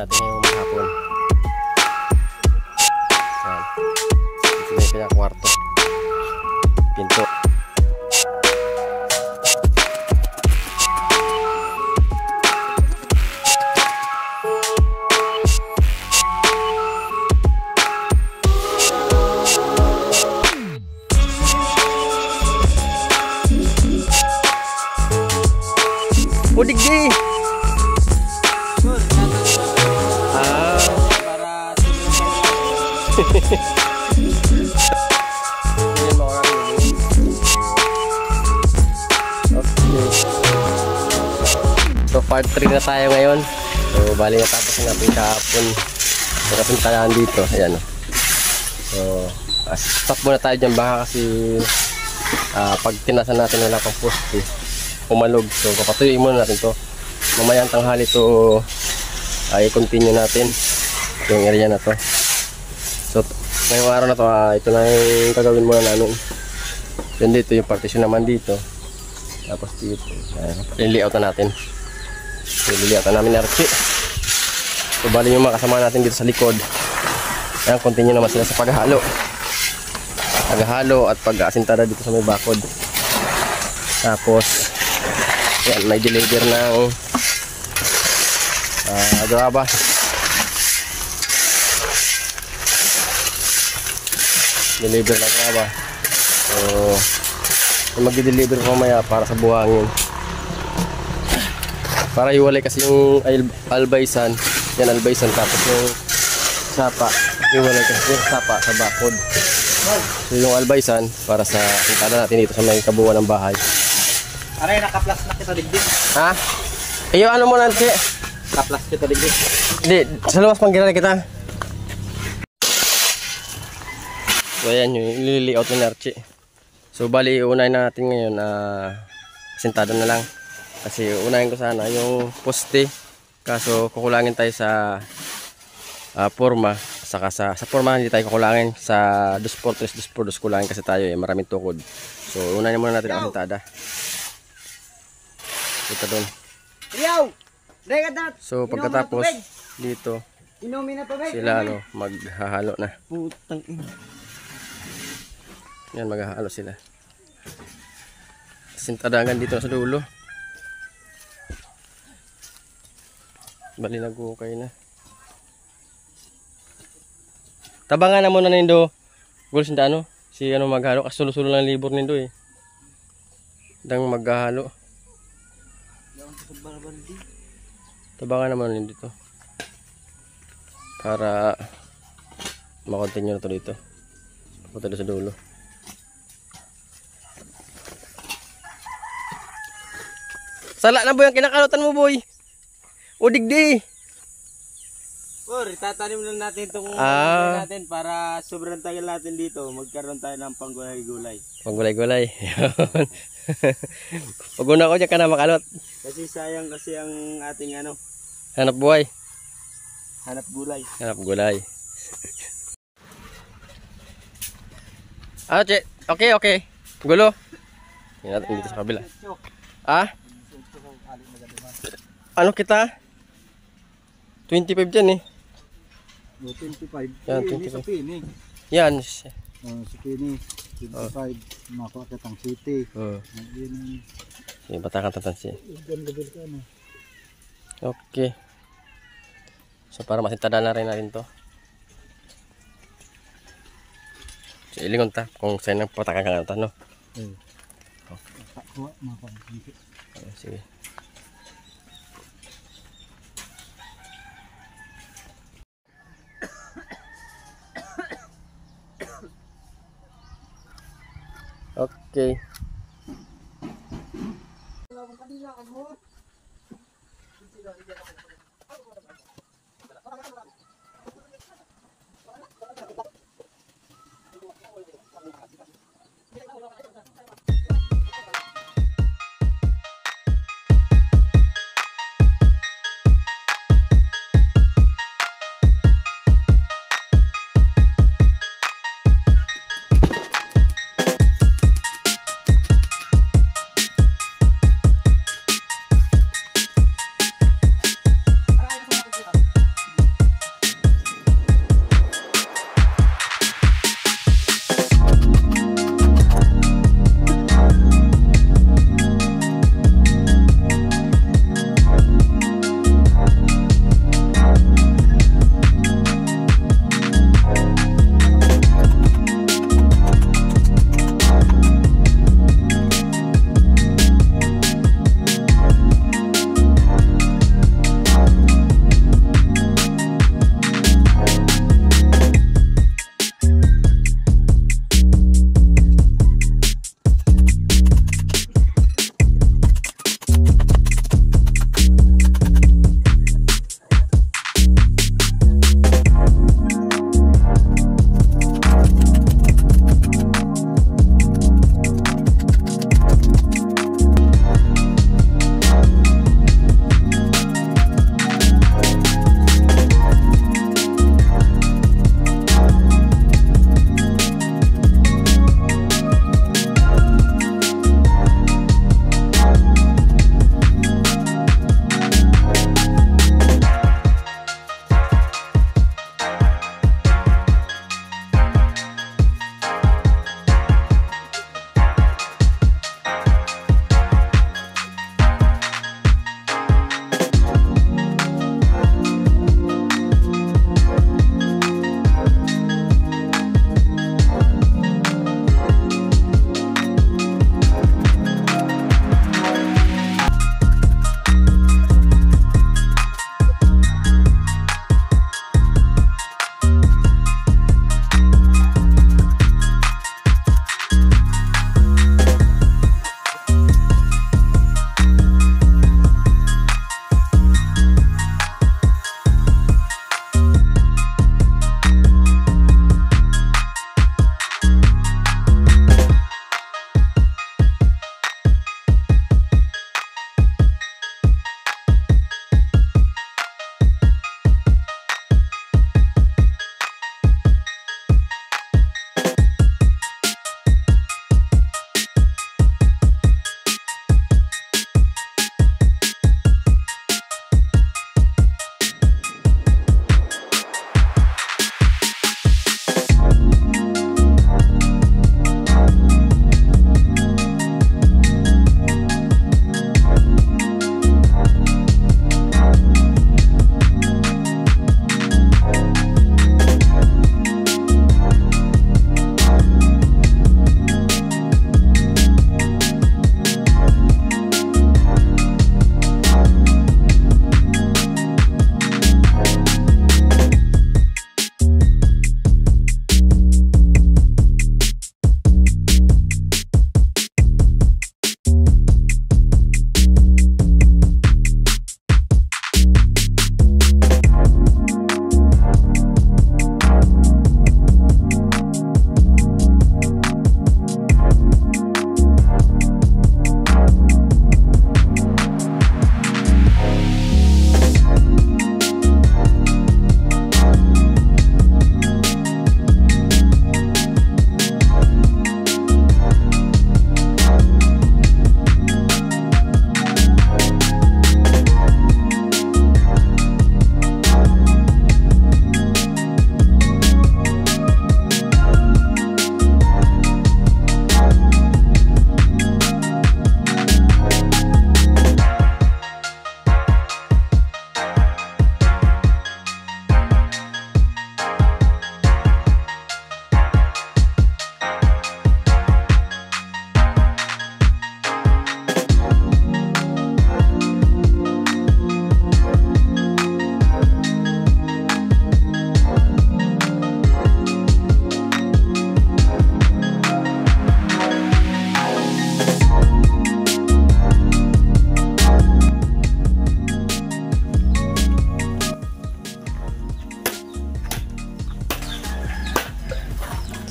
natin ngayong mahapon. Yan. Ito na yung pinakwarto. Pinto. Udig di. So part 3 na tayo ngayon. So bali natapos na natin kahapon. So kapuntahan dito. Ayan. So stop muna tayo dyan baka kasi pag tinasan natin wala pang poste umalog. So papatuyuin muna natin to. Mamayang tanghali to i-continue natin yung area na to. So ngayong araw na to ito na yung gagawin muna namin. Then dito yung partition naman dito. Tapos dito i-layout na natin. I-layout na namin Archie. So bali yung mga kasama natin dito sa likod. Ayan, continue naman sila sa paghahalo. Paghahalo at pag-asintada dito sa may bakod. Tapos yan, may deliver ng graba. Deliver ng graba. So mag-deliver ko mamaya para sa buhangin. Para iwalay kasi yung albaysan. Yan albaysan tapos yung sapa. Iwalay kasi yung sapa sa bakod. So yung albaysan para sa pintada natin dito sa may kabuuan ng bahay. Aray, naka-plus na kita digdig. Ha? Iyo ano mo nanti? Naka-plus kita digdig. Hindi, sa luwas panggiran kita. So ayan yung ili-layout ni Archie. So bali unahin natin ngayon asintada na lang. Kasi unahin ko sana yung poste. Kaso kukulangin tayo sa forma. Saka sa forma hindi tayo kukulangin. Sa 2x3, 2x2 kulangin kasi tayo maraming tukod. So unahin muna natin ang asintada. Ito doon. So pagkatapos dito sila maghahalo na. Putang ina. Yan maghahalo sila. Sintadagan dito sa dulo. Bali nag-ukay na. Tabangan na muna nindo. Guls na ano? Si ano maghalo kasi sulo-sulo lang libor nindo eh. Dang maghahalo. Tabangan naman din dito para makontinue na to dito. Punta sa dulo. Sala na boy ang kinakalutan mo boy. Udig di. Or itatanim lang natin itong natin para sobrang tagal natin dito. Magkaroon tayo ng panggulay-gulay. Panggulay-gulay. Pag una ko dyan ka na makalot. Kasi sayang kasi ang ating ano. Hanap buhay. Hanap gulay. Hanap gulay. Che, okay. Gulo. Tingnan natin dito sa kabila. Ano kita? 25 dyan eh. 25. Yan, 25. Yan. Si Kenny, 25. Nakuha kitang city. Sige, batakan tatansi. Okay. So para masintada na rin natin to. So ilingon ta kung saan ang patakan ka nga no? Sige. Okay.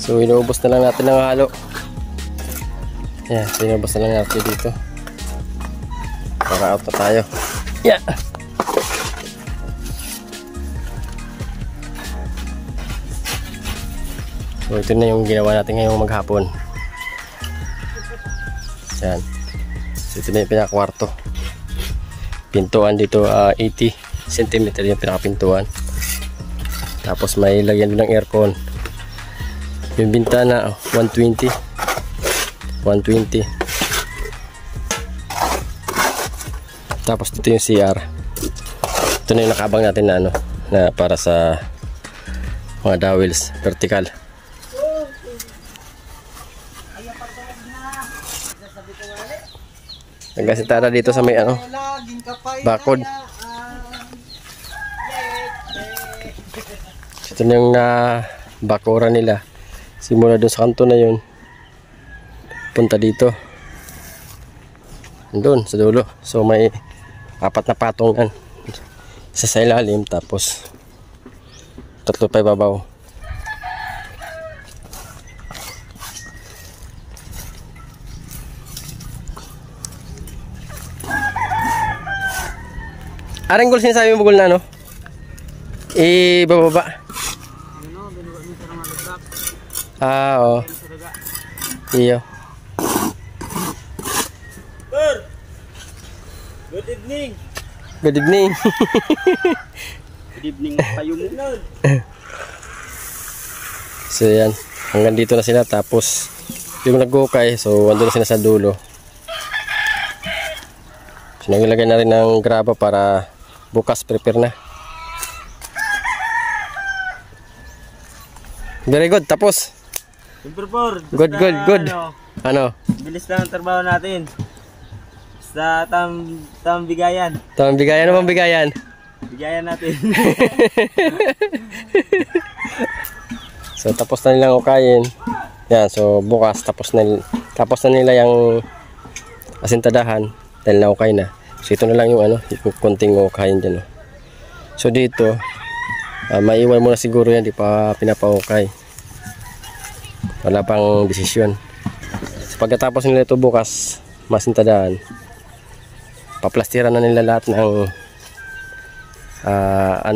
So inuubos na lang natin ng halo. Yan, so inuubos na lang natin dito. Para out na tayo. Yeah. So ito na yung ginawa natin ngayong maghapon. Yan. So ito na yung pinakakwarto. Pintuan dito 80 cm yung pinakapintuan. Tapos may lagyan din ng aircon. Yung bintana 120. Tapos dito yung CR. Ito na yung nakabang natin na na para sa mga dowels vertical. Nagkasitara dito sa may bakod. Ito na yung bakura nila. Simula doon sa kanto na yun. Punta dito. Doon sa dulo. So may 4 na patong yan. Isa sa ilalim tapos 3 pa ibabaw. Aring gul sinasabi mo bugol na ibababa. Oo. Iyo. Good evening. Good evening. Good evening kayo muna. So yan, hanggang dito na sila tapos yung nag-ukay, so andun na sila sa dulo. So nagilagay na rin ng graba para bukas prepare na. Very good, tapos. Super por. Good. Ano? Bilis lang ang trabaho natin. Sa tam bigayan. Tamang bigayan, ano bang bigayan? Bigayan natin. So tapos na nilang ukayin. Yan, so bukas tapos na nila yung asintadahan dahil naukay na. So ito na lang yung yung konting ukayin dyan. So dito maiwan muna siguro yan, di pa pinapaukay. Wala pang desisyon. So pagkatapos nila ito bukas masintadahan, paplastiran na nila lahat ng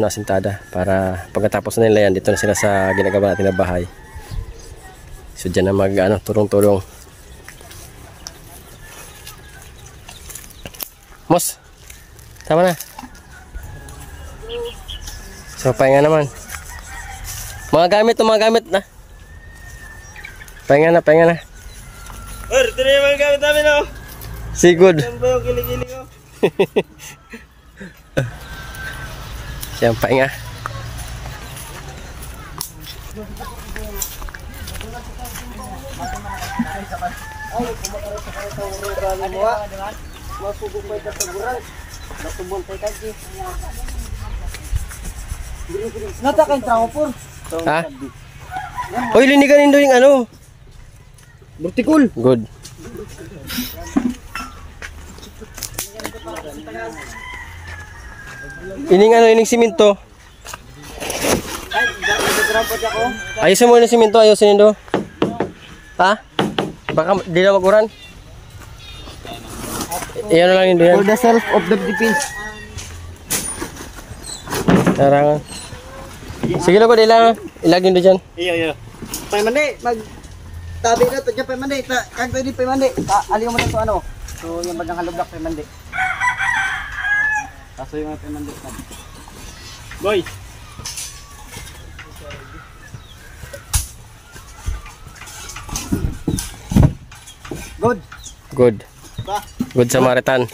asintada para pagkatapos na nila yan, dito na sila sa ginagawa natin na bahay. So dyan na mag tulong-tulong. Mos, tama na. So pahinga naman. Mga gamit na. Pahinga na. Ito na yung mga gamit namin Sigud. Saan ba yung kilikili ko? Siyang pahinga. Nata kayong traho po. Ha? Hoy, liniganin doon yung Vertikul. Good. Ining simento. Ayusin mo yung simento, ayusin yun do. Ha? Baka di na maguran. Iyan lang yun doon. For the self of the defense. Tarangan. Sige lang ko, ilagin doon dyan. Iyo. Paimandi, tabi na to dyan paimandi. Kag pwede paimandi. Aliw mo na to So yung bagang halubak paimandi. Kaso yung paimandi. Boy. Good. Good Samaritan.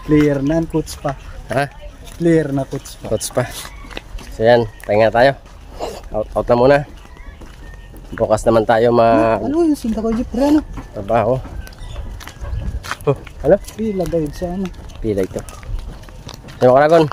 Clear na coach pa. Ha? Clear na coach pa. Coach pa. So yan, pahinga tayo. Out na muna. Bukas naman tayo Ano yung sinta ko jeep rin trabaho. Ano? Pila daw sa Pila ito. Sino ka ragon?